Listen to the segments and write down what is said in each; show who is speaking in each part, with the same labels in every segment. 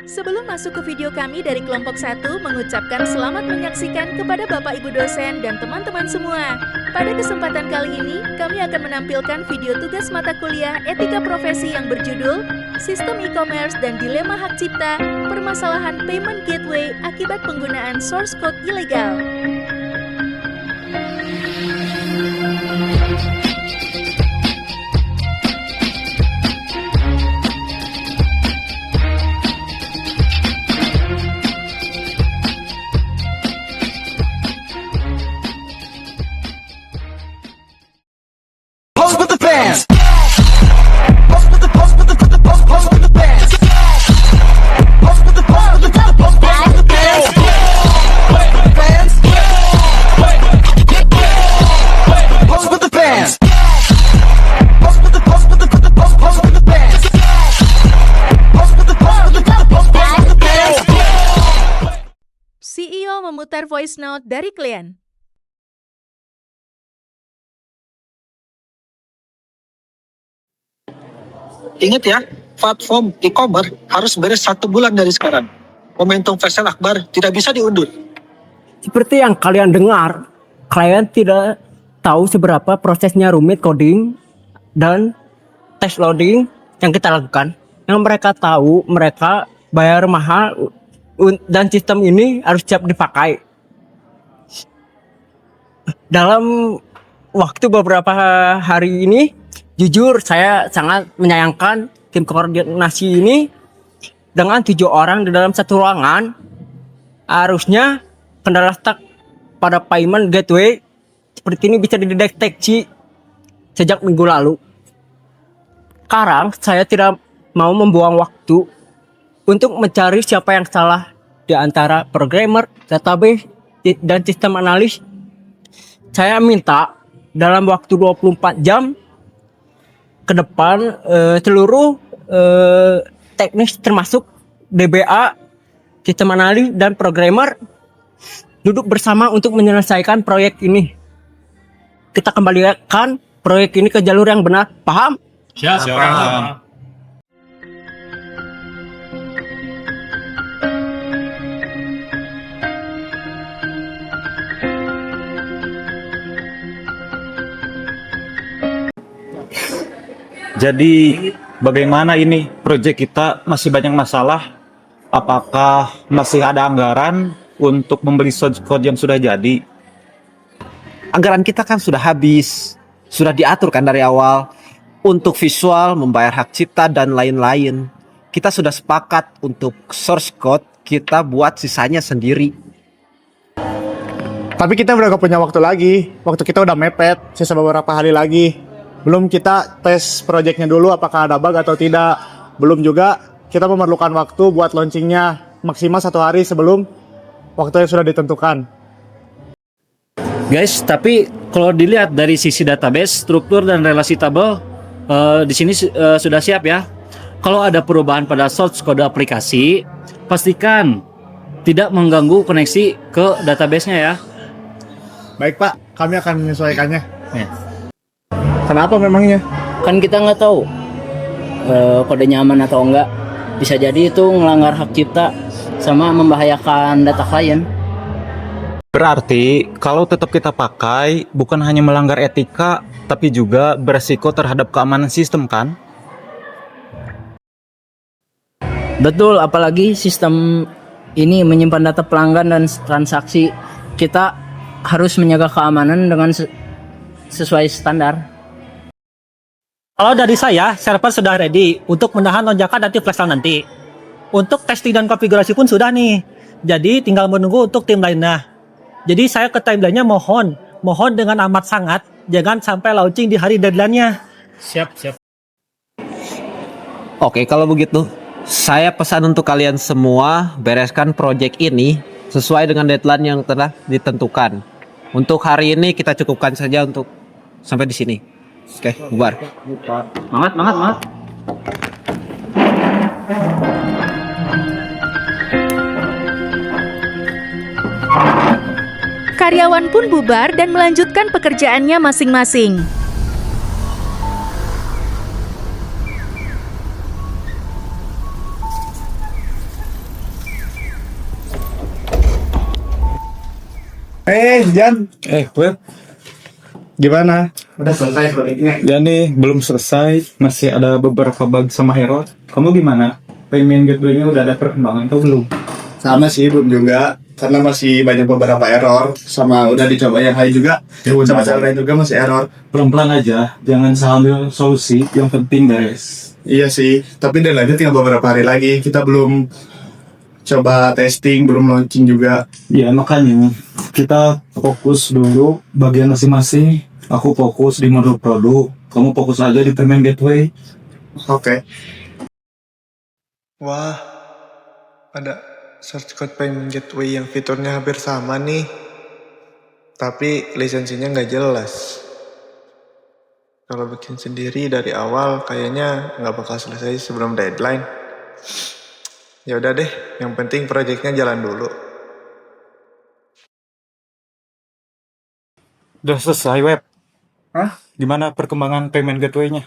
Speaker 1: Sebelum masuk ke video kami dari kelompok 1 mengucapkan selamat menyaksikan kepada Bapak Ibu dosen dan teman-teman semua. Pada kesempatan kali ini, kami akan menampilkan video tugas mata kuliah Etika Profesi yang berjudul Sistem E-commerce dan Dilema Hak Cipta, Permasalahan Payment Gateway Akibat Penggunaan Source Code Ilegal.
Speaker 2: Post with the fans. Post with the post with the post with the fans. Post with the post with the post with the fans. Fans. Post with the fans. Post with the post with the post with the fans. Post with the post with the post with the fans.
Speaker 1: CEO memutar voice note dari klien.
Speaker 3: Ingat ya, platform e-commerce harus beres 1 bulan dari sekarang. Momentum Faisal Akbar tidak bisa diundur.
Speaker 4: Seperti yang kalian dengar, klien tidak tahu seberapa prosesnya rumit coding dan test loading yang kita lakukan. Yang mereka tahu, mereka bayar mahal dan sistem ini harus siap dipakai. Dalam waktu beberapa hari ini, jujur saya sangat menyayangkan tim koordinasi ini dengan 7 orang di dalam satu ruangan. Harusnya kendala stuck pada payment gateway seperti ini bisa dideteksi sejak minggu lalu. Sekarang saya tidak mau membuang waktu untuk mencari siapa yang salah di antara programmer, database, dan sistem analis. Saya minta dalam waktu 24 jam ke depan seluruh teknis termasuk DBA, sistem analis dan programmer duduk bersama untuk menyelesaikan proyek ini. Kita kembalikan proyek ini ke jalur yang benar, paham?
Speaker 5: Siap.
Speaker 6: Jadi bagaimana ini proyek kita masih banyak masalah? Apakah masih ada anggaran untuk membeli source code yang sudah jadi?
Speaker 7: Anggaran kita kan sudah habis, sudah diatur kan dari awal untuk visual, membayar hak cipta dan lain-lain. Kita sudah sepakat untuk source code kita buat sisanya sendiri.
Speaker 8: Tapi kita udah gak punya waktu lagi. Waktu kita udah mepet, sisa beberapa hari lagi. Belum kita tes proyeknya dulu apakah ada bug atau tidak. Belum juga kita memerlukan waktu buat launchingnya maksimal 1 hari sebelum waktu yang sudah ditentukan.
Speaker 5: Guys, tapi kalau dilihat dari sisi database, struktur dan relasi tabel di sini sudah siap ya. Kalau ada perubahan pada source kode aplikasi, pastikan tidak mengganggu koneksi ke database-nya ya.
Speaker 8: Baik Pak, kami akan menyesuaikannya.
Speaker 5: Ya.
Speaker 8: Kenapa memangnya?
Speaker 4: Kan kita nggak tahu kodenya aman atau enggak. Bisa jadi itu melanggar hak cipta sama membahayakan data klien.
Speaker 6: Berarti kalau tetap kita pakai bukan hanya melanggar etika tapi juga beresiko terhadap keamanan sistem kan?
Speaker 4: Betul, apalagi sistem ini menyimpan data pelanggan dan transaksi. Kita harus menjaga keamanan dengan sesuai standar.
Speaker 9: Kalau dari saya, server sudah ready untuk menahan lonjakan nanti flash sale nanti. Untuk testing dan konfigurasi pun sudah nih. Jadi tinggal menunggu untuk tim lainnya. Jadi saya ke timeline-nya mohon dengan amat sangat jangan sampai launching di hari deadline-nya.
Speaker 5: Siap.
Speaker 7: Oke, kalau begitu saya pesan untuk kalian semua bereskan project ini sesuai dengan deadline yang telah ditentukan. Untuk hari ini kita cukupkan saja untuk sampai di sini. Oke, bubar.
Speaker 5: Semangat.
Speaker 1: Karyawan pun bubar dan melanjutkan pekerjaannya masing-masing.
Speaker 8: Jan,
Speaker 6: Web,
Speaker 8: gimana? Udah selesai proyeknya?
Speaker 6: ya nih belum selesai, masih ada beberapa bug sama error. Kamu gimana? Payment gateway-nya udah ada perkembangan atau belum?
Speaker 8: Sama sih, belum juga. Karena masih banyak beberapa error. Sama udah dicoba yang lain juga. Sama yang lain juga masih error.
Speaker 6: Pelan-pelan aja, jangan sambil solusi, yang penting beres.
Speaker 8: Iya sih, tapi deadline-nya tinggal beberapa hari lagi. Kita belum coba testing, belum launching juga.
Speaker 6: Ya makanya kita fokus dulu bagian masing-masing. Aku fokus di modul produk, kamu fokus aja di payment gateway.
Speaker 8: Oke. Wah, ada search code payment gateway yang fiturnya hampir sama nih. Tapi lisensinya nggak jelas. Kalau bikin sendiri dari awal kayaknya nggak bakal selesai sebelum deadline. Ya udah deh, yang penting proyeknya jalan dulu.
Speaker 6: Udah selesai web.
Speaker 8: Hah?
Speaker 6: Gimana perkembangan payment gateway-nya?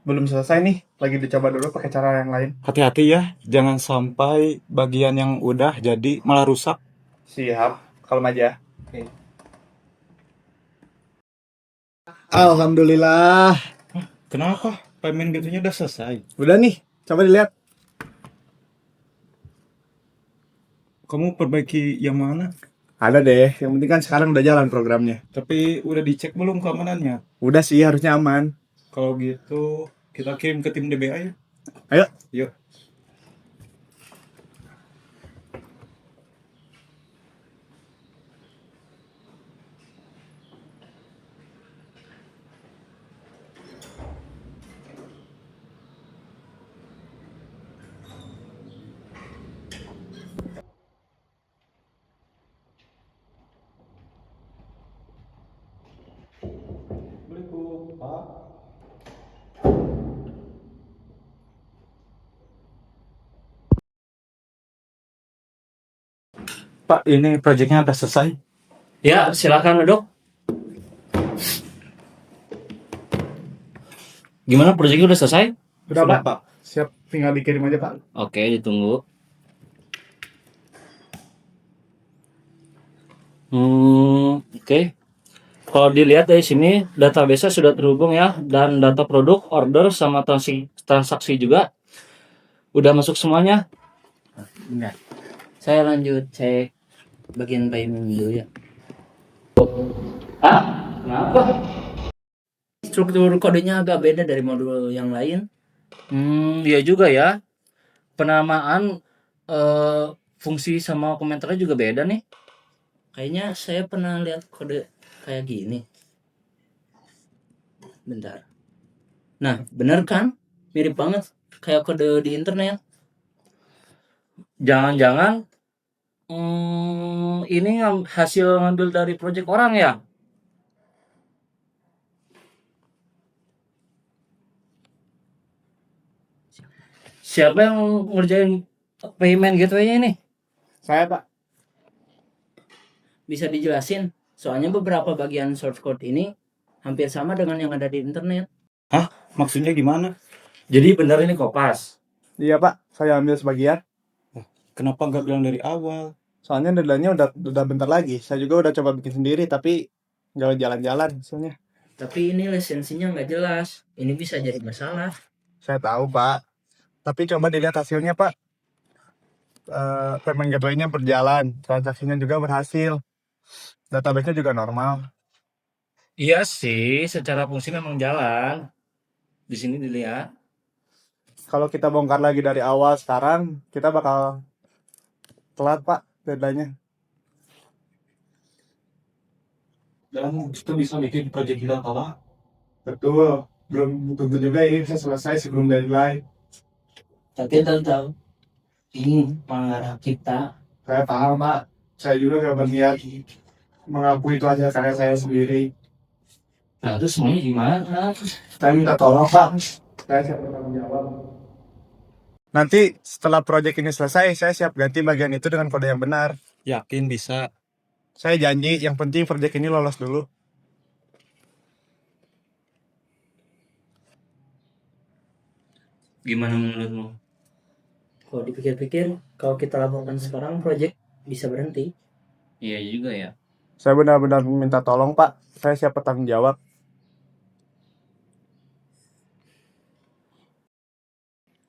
Speaker 8: Belum selesai nih, lagi dicoba dulu pakai cara yang lain.
Speaker 6: Hati-hati ya, jangan sampai bagian yang udah jadi malah rusak.
Speaker 8: Siap, kalem aja. Alhamdulillah.
Speaker 6: Kenapa? Payment gateway-nya udah selesai.
Speaker 8: Udah nih, coba dilihat.
Speaker 6: Kamu perbaiki yang mana?
Speaker 8: Ada deh, yang penting kan sekarang udah jalan programnya.
Speaker 6: Tapi udah dicek belum keamanannya?
Speaker 8: Udah sih, harusnya aman.
Speaker 6: Kalau gitu, kita kirim ke tim DBA ya.
Speaker 8: Ayo.
Speaker 6: Yuk. Pak, ini proyeknya udah selesai.
Speaker 5: Ya, silakan duduk. Gimana proyeknya udah selesai?
Speaker 8: Udah, Pak. Siap, tinggal dikirim aja, Pak.
Speaker 5: Oke, ditunggu. Oke. Kalau dilihat dari sini, database sudah terhubung ya, dan data produk, order, sama transaksi juga udah masuk semuanya.
Speaker 4: Bentar. Saya lanjut cek bagian payment dulu ya.
Speaker 5: Kenapa?
Speaker 4: Struktur kodenya agak beda dari modul yang lain.
Speaker 5: Iya juga ya. Penamaan fungsi sama komentarnya juga beda nih.
Speaker 4: Kayaknya saya pernah lihat kode kayak gini. Bentar. Nah, bener kan? Mirip banget kayak kode di internet.
Speaker 5: Jangan-jangan ini hasil ngambil dari project orang ya? Siapa yang ngerjain payment gateway-nya ini?
Speaker 8: Saya, Pak.
Speaker 4: Bisa dijelasin? Soalnya beberapa bagian source code ini hampir sama dengan yang ada di internet.
Speaker 6: Hah? Maksudnya gimana?
Speaker 5: Jadi benar ini kopas.
Speaker 8: Iya, Pak. Saya ambil sebagian.
Speaker 6: Kenapa nggak bilang dari awal?
Speaker 8: Soalnya deadline-nya udah bentar lagi. Saya juga udah coba bikin sendiri, tapi nggak jalan-jalan hasilnya.
Speaker 4: Tapi ini lisensinya nggak jelas. Ini bisa jadi masalah.
Speaker 8: Saya tahu, Pak. Tapi coba dilihat hasilnya, Pak. Payment gateway-nya berjalan, transaksinya juga berhasil. Database-nya juga normal.
Speaker 5: Iya sih, secara fungsi memang jalan. Di sini dilihat.
Speaker 8: Kalau kita bongkar lagi dari awal sekarang, kita bakal telat, Pak, deadline-nya.
Speaker 6: Dan itu bisa bikin proyek kita kalah.
Speaker 8: Betul. Belum tentu juga ini bisa selesai sebelum deadline.
Speaker 4: Tapi tahu-tahu ini pengarah kita.
Speaker 8: Saya paham, Pak. Saya juga gak berniat mengakui itu hasil karya saya sendiri.
Speaker 5: Nah, terus semuanya gimana?
Speaker 8: Saya minta tolong, Pak. Saya siap bertanggung jawab. Nanti setelah proyek ini selesai, saya siap ganti bagian itu dengan kode yang benar.
Speaker 6: Yakin bisa?
Speaker 8: Saya janji, yang penting proyek ini lolos dulu.
Speaker 5: Gimana menurutmu?
Speaker 4: Kalau dipikir-pikir, kalau kita lakukan sekarang, project bisa berhenti.
Speaker 5: Iya juga ya.
Speaker 8: Saya benar-benar minta tolong Pak. Saya siap bertanggung jawab.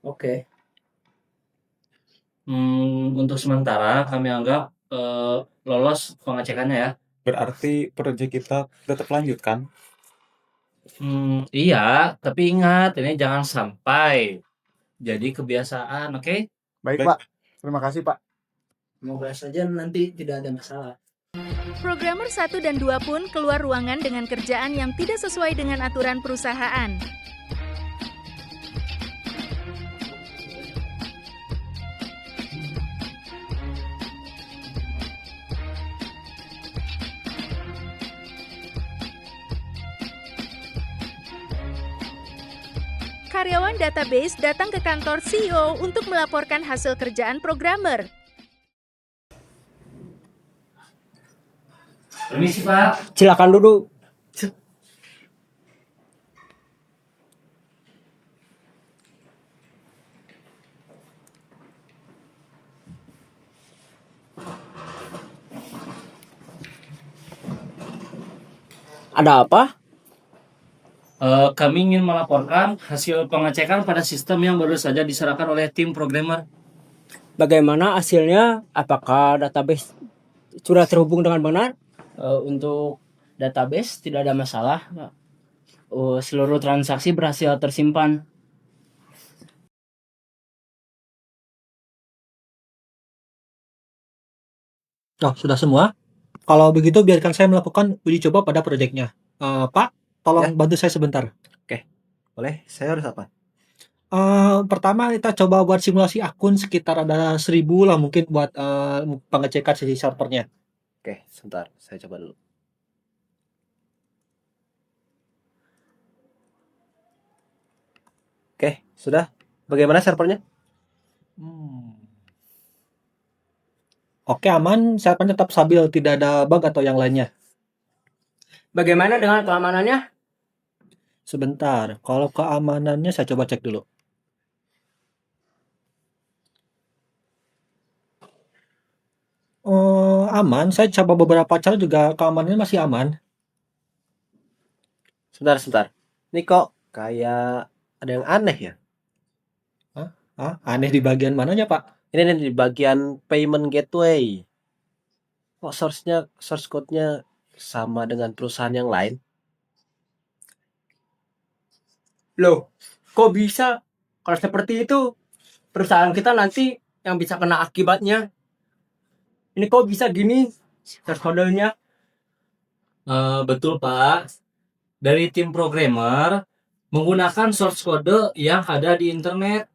Speaker 5: Oke. Untuk sementara kami anggap lolos pengecekannya ya.
Speaker 6: Berarti proyek kita tetap lanjut kan?
Speaker 5: Iya, tapi ingat ini jangan sampai jadi kebiasaan, oke?
Speaker 8: Baik
Speaker 6: Baik.
Speaker 8: Pak. Terima kasih Pak.
Speaker 4: Semoga saja nanti tidak ada masalah.
Speaker 1: Programmer 1 dan 2 pun keluar ruangan dengan kerjaan yang tidak sesuai dengan aturan perusahaan. Karyawan database datang ke kantor CEO untuk melaporkan hasil kerjaan programmer.
Speaker 5: Permisi Pak.
Speaker 4: Silakan duduk. Ada apa?
Speaker 5: Kami ingin melaporkan hasil pengecekan pada sistem yang baru saja diserahkan oleh tim programmer.
Speaker 4: Bagaimana hasilnya? Apakah database sudah terhubung dengan benar? Untuk database tidak ada masalah. Seluruh transaksi berhasil tersimpan.
Speaker 9: Oh, sudah semua? Kalau begitu biarkan saya melakukan uji coba pada proyeknya. Pak, tolong bantu saya sebentar.
Speaker 7: Boleh? Saya harus apa?
Speaker 9: Pertama kita coba buat simulasi akun sekitar ada 1000 lah mungkin buat pengecekan sisi servernya.
Speaker 7: Oke, sebentar. Saya coba dulu. Oke, sudah. Bagaimana servernya?
Speaker 9: Oke, aman. Servernya tetap stabil, tidak ada bug atau yang lainnya.
Speaker 4: Bagaimana dengan keamanannya?
Speaker 9: Sebentar, kalau keamanannya saya coba cek dulu. Aman. Saya coba beberapa cara juga keamanannya masih aman.
Speaker 7: Sebentar. Ini kok kayak ada yang aneh ya?
Speaker 9: Aneh di bagian mananya, Pak?
Speaker 7: Ini nih di bagian payment gateway. Kok source code-nya sama dengan perusahaan yang lain?
Speaker 4: Loh, kok bisa? Kalau seperti itu, perusahaan kita nanti yang bisa kena akibatnya. Ini kok bisa gini source code-nya?
Speaker 5: Betul Pak. Dari tim programmer menggunakan source code yang ada di internet.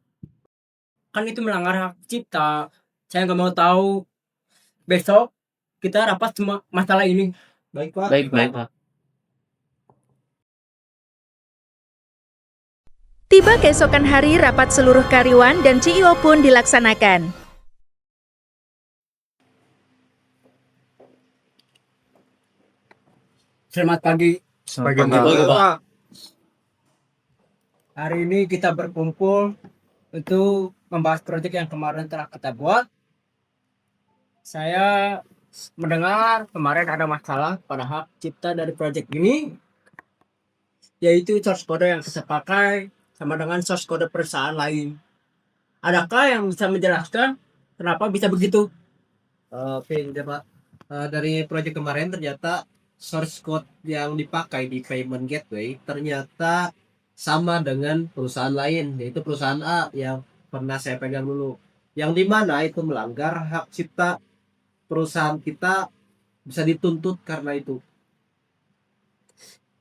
Speaker 4: Kan itu melanggar hak cipta. Saya nggak mau tahu. Besok kita rapat cuma masalah ini.
Speaker 9: Baik, Pak.
Speaker 5: Baik Pak.
Speaker 1: Tiba keesokan hari, rapat seluruh karyawan dan CEO pun dilaksanakan.
Speaker 4: Selamat pagi.
Speaker 8: Bagaimana Pak?
Speaker 4: Hari ini kita berkumpul untuk membahas proyek yang kemarin telah kita buat. Saya mendengar kemarin ada masalah pada hak cipta dari proyek ini, yaitu source code yang kita pakai sama dengan source code perusahaan lain. Adakah yang bisa menjelaskan kenapa bisa begitu?
Speaker 7: Oke, Pak. Dari proyek kemarin ternyata source code yang dipakai di payment gateway ternyata sama dengan perusahaan lain, yaitu perusahaan A yang pernah saya pegang dulu. Yang dimana itu melanggar hak cipta perusahaan kita, bisa dituntut karena itu.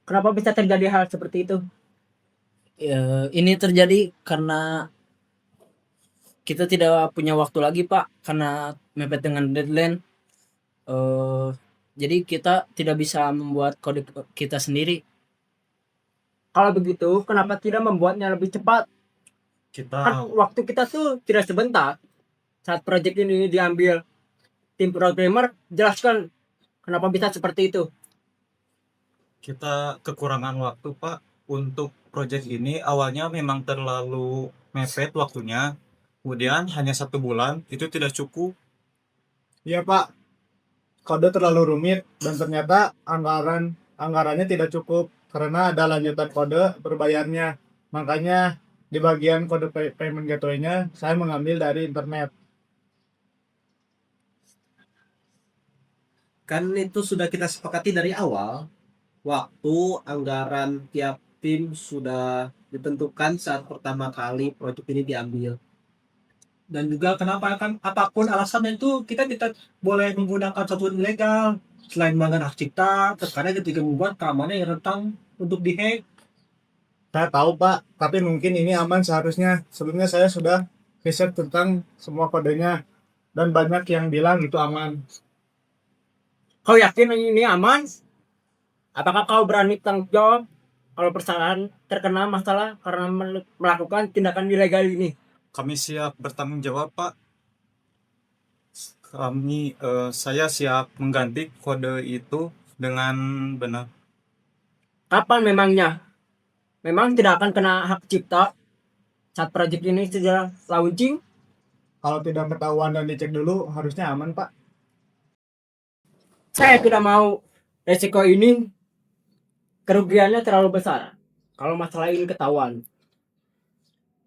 Speaker 4: Kenapa bisa terjadi hal seperti itu?
Speaker 10: Ini terjadi karena kita tidak punya waktu lagi Pak, karena mepet dengan deadline. Jadi kita tidak bisa membuat kode kita sendiri.
Speaker 4: Kalau begitu, kenapa tidak membuatnya lebih cepat? Kan waktu kita tuh tidak sebentar. Saat proyek ini diambil, tim programmer jelaskan kenapa bisa seperti itu.
Speaker 6: Kita kekurangan waktu Pak untuk proyek ini. Awalnya memang terlalu mepet waktunya, kemudian hanya 1 bulan itu tidak cukup.
Speaker 8: Iya Pak. kode terlalu rumit dan ternyata anggarannya tidak cukup karena ada lanjutan kode berbayarnya. Makanya di bagian kode payment gateway-nya saya mengambil dari internet.
Speaker 7: Kan itu sudah kita sepakati dari awal, waktu anggaran tiap tim sudah ditentukan saat pertama kali proyek ini diambil.
Speaker 9: Dan juga kenapa kan apapun alasannya itu kita tidak boleh menggunakan software ilegal selain melanggar hak cipta. Terkadang ketika membuat keamanan yang rentan untuk dihack.
Speaker 8: Saya tahu Pak, tapi mungkin ini aman seharusnya. Sebelumnya saya sudah riset tentang semua kodenya dan banyak yang bilang itu aman.
Speaker 4: Kau yakin ini aman? Apakah kau berani tanggung jawab kalau perusahaan terkena masalah karena melakukan tindakan ilegal ini?
Speaker 6: Kami siap bertanggung jawab, Pak. Saya siap mengganti kode itu dengan benar.
Speaker 4: Kapan memangnya? Memang tidak akan kena hak cipta saat proyek ini sudah launching?
Speaker 8: Kalau tidak ketahuan dan dicek dulu, harusnya aman Pak.
Speaker 4: Saya tidak mau resiko ini, kerugiannya terlalu besar kalau masalah ini ketahuan.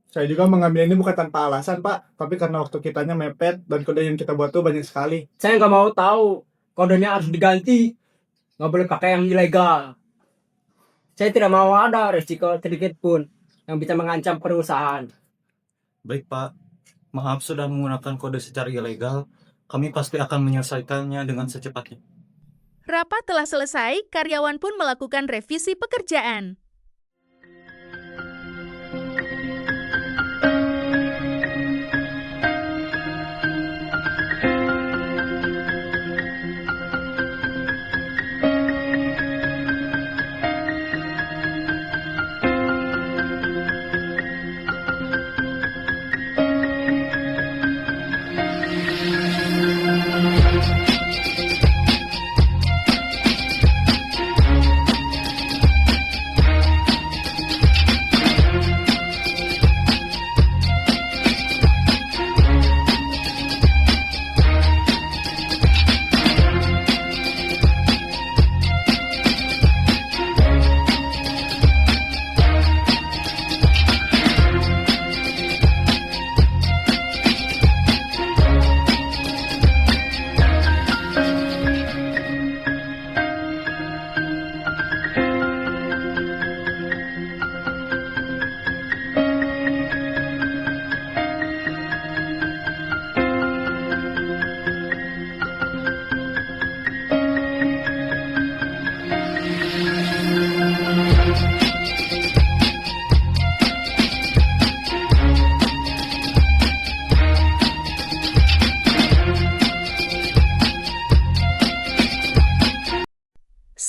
Speaker 8: Saya juga mengambil ini bukan tanpa alasan Pak, tapi karena waktu kitanya mepet dan kode yang kita buat tuh banyak sekali.
Speaker 4: Saya nggak mau tahu, kodenya harus diganti, nggak boleh pakai yang ilegal. Saya tidak mau ada resiko sedikit pun yang bisa mengancam perusahaan.
Speaker 6: Baik, Pak. Maaf sudah menggunakan kode secara ilegal. Kami pasti akan menyelesaikannya dengan secepatnya.
Speaker 1: Rapat telah selesai, karyawan pun melakukan revisi pekerjaan.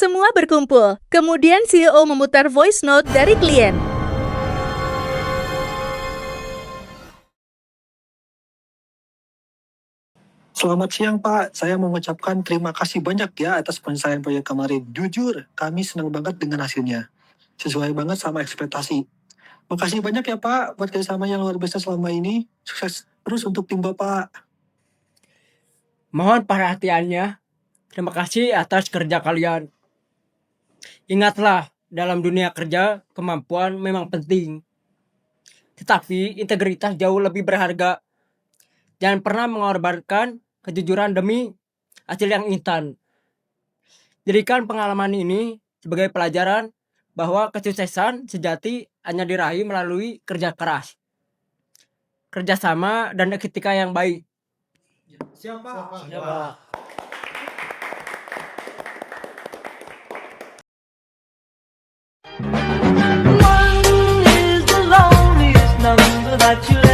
Speaker 1: Semua berkumpul, kemudian CEO memutar voice note dari klien.
Speaker 3: Selamat siang Pak, saya mengucapkan terima kasih banyak ya atas penyelesaian proyek kemarin. Jujur, kami senang banget dengan hasilnya. Sesuai banget sama ekspektasi. Makasih banyak ya Pak buat kerjasama yang luar biasa selama ini. Sukses terus untuk tim Bapak.
Speaker 4: Mohon perhatiannya. Terima kasih atas kerja kalian. Ingatlah, dalam dunia kerja, kemampuan memang penting. Tetapi integritas jauh lebih berharga. Jangan pernah mengorbankan kejujuran demi hasil yang instan. Jadikan pengalaman ini sebagai pelajaran bahwa kesuksesan sejati hanya diraih melalui kerja keras, kerjasama, dan etika yang baik.
Speaker 8: Siap Pak.
Speaker 9: Ya, Pak.
Speaker 2: One is the loneliest number that you'll